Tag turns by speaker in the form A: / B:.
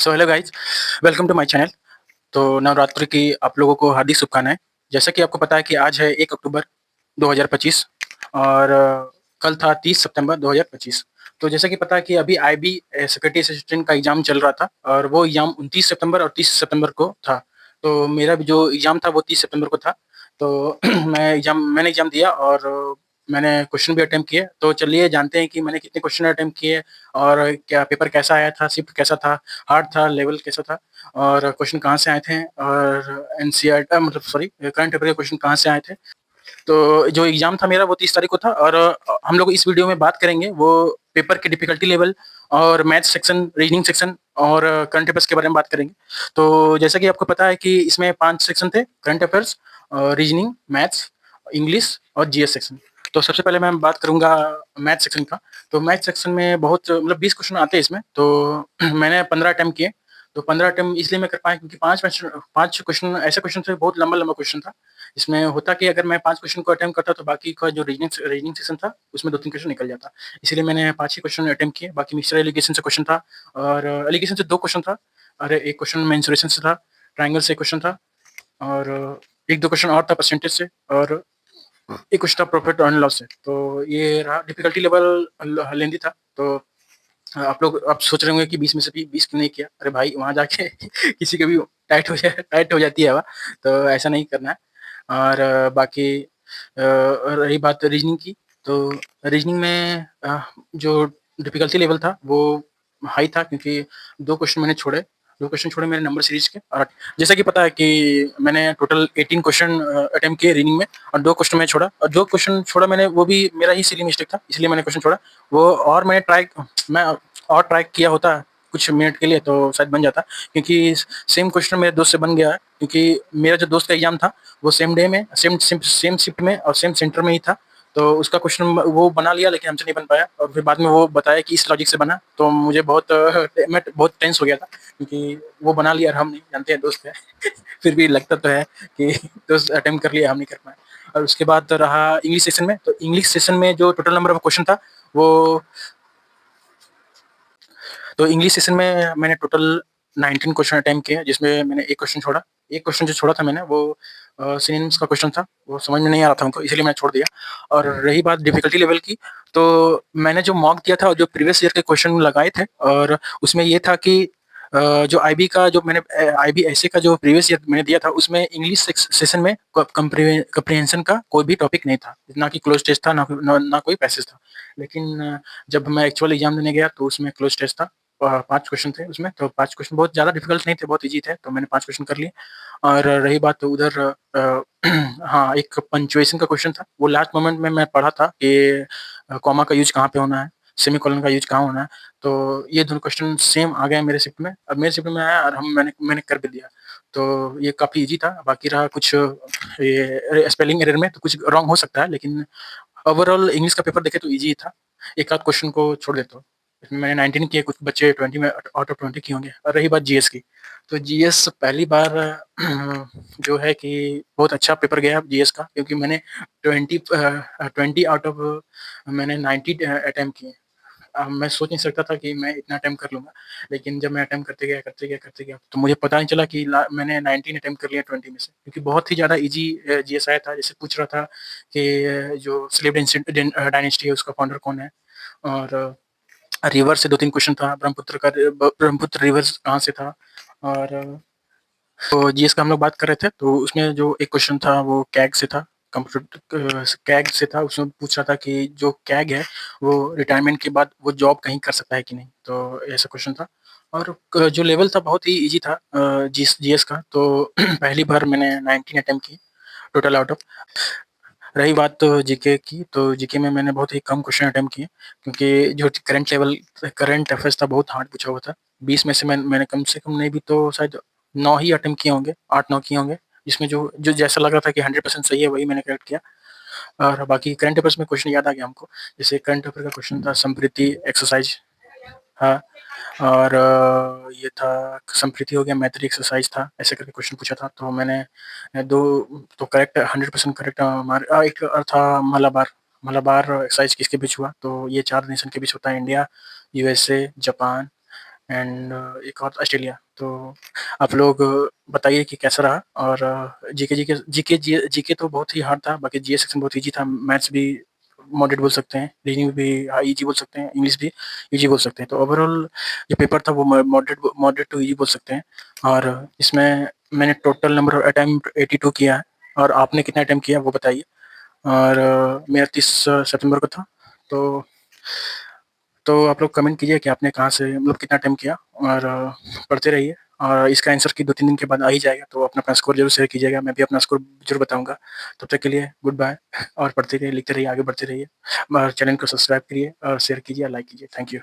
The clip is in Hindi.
A: So hello guys, welcome to my channel. तो नवरात्रि की आप लोगों को हार्दिक शुभकामनाएँ। जैसा कि आपको पता है कि आज है 1 अक्टूबर 2025 और कल था 30 सितंबर 2025। तो जैसा कि पता है कि अभी आईबी सेक्रेटरी असिस्टेंट का एग्ज़ाम चल रहा था और वो एग्ज़ाम 29 सितंबर और 30 सितंबर को था। तो मेरा भी जो एग्ज़ाम था वो 30 सितंबर को था। तो मैंने एग्ज़ाम दिया और मैंने क्वेश्चन भी अटेम्प्ट किए। तो चलिए जानते हैं कि मैंने कितने क्वेश्चन अटेम्प्ट किए और क्या पेपर कैसा आया था, शिफ्ट कैसा था, हार्ड था, लेवल कैसा था और क्वेश्चन कहाँ से आए थे और एनसीईआरटी मतलब सॉरी करंट अफेयर के क्वेश्चन कहाँ से आए थे। तो जो एग्ज़ाम था मेरा वो 30 तारीख को था और हम लोग इस वीडियो में बात करेंगे वो पेपर की डिफ़िकल्टी लेवल और मैथ सेक्शन, रीजनिंग सेक्शन और करंट अफेयर्स के बारे में बात करेंगे। तो जैसा कि आपको पता है कि इसमें 5 सेक्शन थे, current affairs, reasoning, maths, English और जीएस सेक्शन। तो सबसे पहले मैं बात करूँगा मैथ सेक्शन का। तो मैथ सेक्शन में बहुत मतलब 20 क्वेश्चन आते हैं इसमें, तो मैंने 15 अटेम्प्ट किए। तो 15 अटेम्प्ट इसलिए मैं कर पाया क्योंकि 5 क्वेश्चन ऐसे क्वेश्चन थे, बहुत लंबा-लंबा क्वेश्चन था। इसमें होता कि अगर मैं 5 क्वेश्चन को अटेम्प्ट करता तो बाकी का जो रीजनिंग सेक्शन था उसमें 2-3 क्वेश्चन निकल जाता। इसीलिए मैंने 5 ही क्वेश्चन अटेम्प्ट किए, बाकी मिक्सचर एलिगेशन से क्वेश्चन था और एलिगेशन से 2 क्वेश्चन था और 1 क्वेश्चन मेंसुरेशन से था, ट्रायंगल से क्वेश्चन था और 1-2 क्वेश्चन और था परसेंटेज से और 1 क्वेश्चन था प्रॉफिट एंड लॉस से। तो ये रहा डिफिकल्टी लेवल लेंथी था। तो आप लोग अब सोच रहे होंगे कि 20 में से भी 20 क्यों नहीं किया? अरे भाई वहाँ जाके किसी का भी टाइट हो जाती है हवा, तो ऐसा नहीं करना है। और बाकी रही बात रीजनिंग की, तो रीजनिंग में जो डिफ़िकल्टी लेवल था वो हाई था क्योंकि 2 क्वेश्चन छोड़े मेरे नंबर सीरीज़ के और जैसा कि पता है कि मैंने टोटल 18 क्वेश्चन अटेम्प्ट किए रीजनिंग में और 2 क्वेश्चन मैं छोड़ा और जो क्वेश्चन छोड़ा मैंने वो भी मेरा ही सिली मिस्टेक था, इसलिए मैंने क्वेश्चन छोड़ा। वो और मैं और ट्राई किया होता कुछ मिनट के लिए तो शायद बन जाता क्योंकि सेम क्वेश्चन मेरे दोस्त से बन गया है क्योंकि मेरा जो दोस्त का एग्ज़ाम था वो सेम डे में सेम शिफ्ट में और सेम सेंटर में ही था। तो उसका क्वेश्चन वो बना लिया लेकिन हमसे नहीं बन पाया और फिर बाद में वो बताया कि इस लॉजिक से बना। तो मुझे मैं बहुत टेंस हो गया था क्योंकि वो बना लिया और हम नहीं जानते हैं दोस्त है। फिर भी लगता तो है कि दोस्त अटेम्प्ट कर लिया हम नहीं कर पाए। और उसके बाद रहा इंग्लिश सेशन में, तो इंग्लिश सेशन में जो टोटल नंबर ऑफ क्वेश्चन था वो तो इंग्लिश सेशन में मैंने टोटल 19 क्वेश्चन अटेम्प्ट किए जिसमें मैंने 1 क्वेश्चन छोड़ा। 1 क्वेश्चन जो छोड़ा था मैंने वो सिनोनिम्स का क्वेश्चन था, वो समझ में नहीं आ रहा था हमको इसलिए मैंने छोड़ दिया। और रही बात डिफ़िकल्टी लेवल की, तो मैंने जो मॉक दिया था और जो प्रीवियस ईयर के क्वेश्चन लगाए थे और उसमें ये था कि जो आईबी का जो मैंने आईबी एसए का जो प्रीवियस ईयर मैंने दिया था उसमें इंग्लिश सेशन में कम्प्रीहेंशन का कोई भी टॉपिक नहीं था। ना कि क्लोज़ टेस्ट था, ना कोई पैसेज था। लेकिन जब मैं एक्चुअल एग्ज़ाम देने गया तो उसमें क्लोज़ टेस्ट था। 5 क्वेश्चन थे उसमें, तो 5 क्वेश्चन बहुत ज़्यादा डिफ़िकल्ट नहीं थे, बहुत ईज़ी थे, तो मैंने 5 क्वेश्चन कर लिए। और रही बात तो उधर हाँ, एक पंक्चुएशन का क्वेश्चन था, वो लास्ट मोमेंट में मैं पढ़ा था कि कॉमा का यूज़ कहाँ पे होना है, सेमीकोलन का यूज़ कहाँ होना है, तो ये दोनों क्वेश्चन सेम आ गए मेरे शिफ्ट में और मेरे शिफ्ट में आया और मैंने कर भी दिया। तो ये काफ़ी ईज़ी था, बाकी रहा कुछ ये स्पेलिंग एरर में तो कुछ रॉन्ग हो सकता है, लेकिन ओवरऑल इंग्लिश का पेपर देखें तो ईज़ी ही था। एक आध क्वेश्चन को छोड़ देता हूँ। इसमें मैंने 19 किए, कुछ बच्चे 20 में आउट ऑफ 20 किए होंगे। और रही बात जीएस की, तो जीएस पहली बार जो है कि बहुत अच्छा पेपर गया जीएस का क्योंकि मैंने 20 आउट ऑफ मैंने 90 अटेम्प्ट किए। मैं सोच नहीं सकता था कि मैं इतना अटेम्प्ट कर लूँगा, लेकिन जब मैं अटेम्प्ट करते गया, तो मुझे पता नहीं चला कि मैंने 19 अटेम्प्ट कर लिया 20 में से क्योंकि बहुत ही ज़्यादा ईज़ी जीएस आया था। जैसे पूछ रहा था कि जो स्लेव डायनेस्टी है उसका फाउंडर कौन है और रिवर से 2-3 क्वेश्चन था, ब्रह्मपुत्र रिवर कहाँ से था और तो जीएस का हम लोग बात कर रहे थे, तो उसमें जो एक क्वेश्चन था वो कैग से था, कैग से था, उसमें पूछ रहा था कि जो कैग है, वो रिटायरमेंट के बाद वो जॉब कहीं कर सकता है कि नहीं? तो ऐसा क्वेश्चन था और जो लेवल था बहुत ही ईज़ी था जीएस का, तो पहली बार मैंने 19 अटेम्प्ट की टोटल आउट ऑफ। रही बात तो जीके की, तो जीके में मैंने बहुत ही कम क्वेश्चन अटेम्प्ट किए क्योंकि जो करंट अफेयर्स था बहुत हार्ड पूछा हुआ था। 20 में से मैंने कम से कम नहीं भी तो शायद 9 ही अटेम्प्ट किए होंगे, 8-9 किए होंगे, जिसमें जो जो जैसा लग रहा था कि 100% सही है वही मैंने करेक्ट किया। और बाकी करंट अफेयर्स में क्वेश्चन याद आ गया हमको, जैसे करंट अफेयर का क्वेश्चन था समृद्धि एक्सरसाइज, हाँ, और ये था संप्रीति हो गया, मैत्री एक्सरसाइज था, ऐसे करके क्वेश्चन पूछा था। तो मैंने 2 तो करेक्ट 100% करेक्ट एक और था मलाबार, मलाबार एक्सरसाइज किसके बीच हुआ? तो ये 4 नेशन के बीच होता है, इंडिया, यूएसए, जापान एंड एक और ऑस्ट्रेलिया। तो आप लोग बताइए कि कैसा रहा। और जीके तो बहुत ही हार्ड था, बाकी जीएस सेक्शन बहुत ईजी था। मैथ्स भी मॉडरेट बोल सकते हैं, रीजनिंग भी ईजी बोल सकते हैं, इंग्लिश भी ईजी बोल सकते हैं। तो ओवरऑल जो पेपर था वो मॉडरेट टू ईजी बोल सकते हैं। और इसमें मैंने टोटल नंबर ऑफ अटेम्प्ट 82 किया है। और आपने कितना अटेम्प्ट किया वो बताइए। और मेरा 30 सितंबर को था। तो आप लोग कमेंट कीजिए कि आपने कहाँ से मतलब कितना टाइम किया। और पढ़ते रहिए। और इसका आंसर की 2-3 दिन के बाद आ ही जाएगा, तो अपना स्कोर ज़रूर शेयर कीजिएगा। मैं भी अपना स्कोर ज़रूर बताऊँगा। तब तक के लिए गुड बाय। और पढ़ते रहिए, लिखते रहिए, आगे बढ़ते रहिए। और चैनल को सब्सक्राइब करिए और शेयर कीजिए, लाइक कीजिए। Thank you.